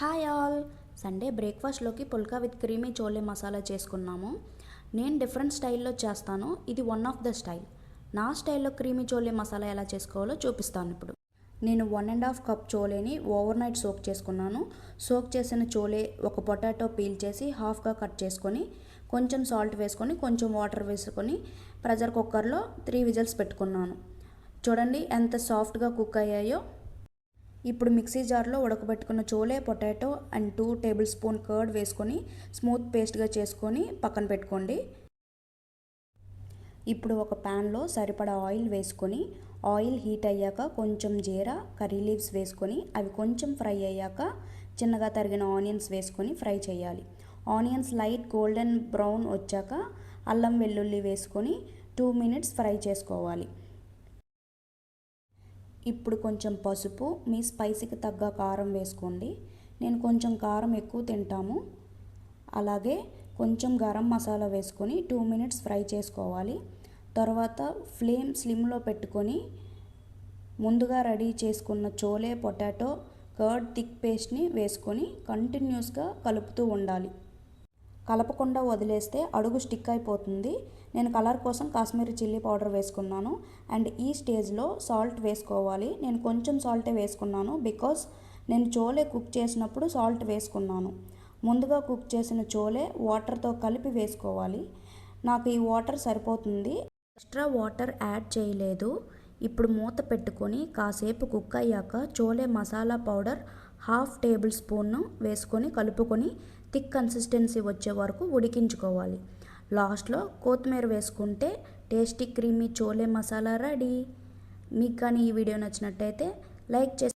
Hi all. Sunday బ్రేక్ఫాస్ట్లోకి phulka with creamy chole masala చేసుకున్నాము. నేను డిఫరెంట్ స్టైల్లో చేస్తాను. ఇది వన్ ఆఫ్ ద స్టైల్. నా స్టైల్లో క్రీమీ చోలే మసాలా ఎలా చేసుకోవాలో చూపిస్తాను ఇప్పుడు. నేను 1.5 కప్ చోలేని ఓవర్ నైట్ సోక్ చేసుకున్నాను. సోక్ చేసిన చోలే ఒక పొటాటో పీల్ చేసి హాఫ్గా కట్ చేసుకొని కొంచెం సాల్ట్ వేసుకొని కొంచెం వాటర్ వేసుకొని ప్రెషర్ కుక్కర్లో 3 విజిల్స్ పెట్టుకున్నాను. చూడండి ఎంత సాఫ్ట్గా కుక్ అయ్యాయో. ఇప్పుడు మిక్సీ జార్లో ఉడకబెట్టుకున్న chole, potato and 2 tablespoon curd వేసుకొని స్మూత్ పేస్ట్గా చేసుకొని పక్కన పెట్టుకోండి. ఇప్పుడు ఒక ప్యాన్లో సరిపడా ఆయిల్ వేసుకొని ఆయిల్ హీట్ అయ్యాక కొంచెం జీరా, కర్రీ లీవ్స్ వేసుకొని అవి కొంచెం ఫ్రై అయ్యాక చిన్నగా తరిగిన ఆనియన్స్ వేసుకొని ఫ్రై చేయాలి. ఆనియన్స్ లైట్ గోల్డెన్ బ్రౌన్ వచ్చాక అల్లం వెల్లుల్లి వేసుకొని 2 మినిట్స్ ఫ్రై చేసుకోవాలి. ఇప్పుడు కొంచెం పసుపు, మీ స్పైసీకి తగ్గ కారం వేసుకోండి. నేను కొంచెం కారం ఎక్కువ తింటాము. అలాగే కొంచెం గరం మసాలా వేసుకొని 2 మినిట్స్ ఫ్రై చేసుకోవాలి. తర్వాత ఫ్లేమ్ స్లిమ్లో పెట్టుకొని ముందుగా రెడీ చేసుకున్న చోలే, పొటాటో, కర్డ్ థిక్ పేస్ట్ని వేసుకొని కంటిన్యూస్గా కలుపుతూ ఉండాలి. కలపకుండా వదిలేస్తే అడుగు స్టిక్ అయిపోతుంది. నేను కలర్ కోసం కాశ్మీరీ చిల్లీ పౌడర్ వేసుకున్నాను. అండ్ ఈ స్టేజ్లో సాల్ట్ వేసుకోవాలి. నేను కొంచెం సాల్టే వేసుకున్నాను బికాస్ నేను చోలే కుక్ చేసినప్పుడు సాల్ట్ వేసుకున్నాను. ముందుగా కుక్ చేసిన చోలే వాటర్తో కలిపి వేసుకోవాలి. నాకు ఈ వాటర్ సరిపోతుంది, ఎక్స్ట్రా వాటర్ యాడ్ చేయలేదు. ఇప్పుడు మూత పెట్టుకొని కాసేపు కుక్ అయ్యాక chole masala powder 1/2 table spoon వేసుకొని కలుపుకొని థిక్ కన్సిస్టెన్సీ వచ్చే వరకు ఉడికించుకోవాలి. లాస్ట్లో కొత్తిమీర వేసుకుంటే tasty creamy chole masala ready. మీకు కానీ ఈ వీడియో నచ్చినట్టయితే లైక్ చేసి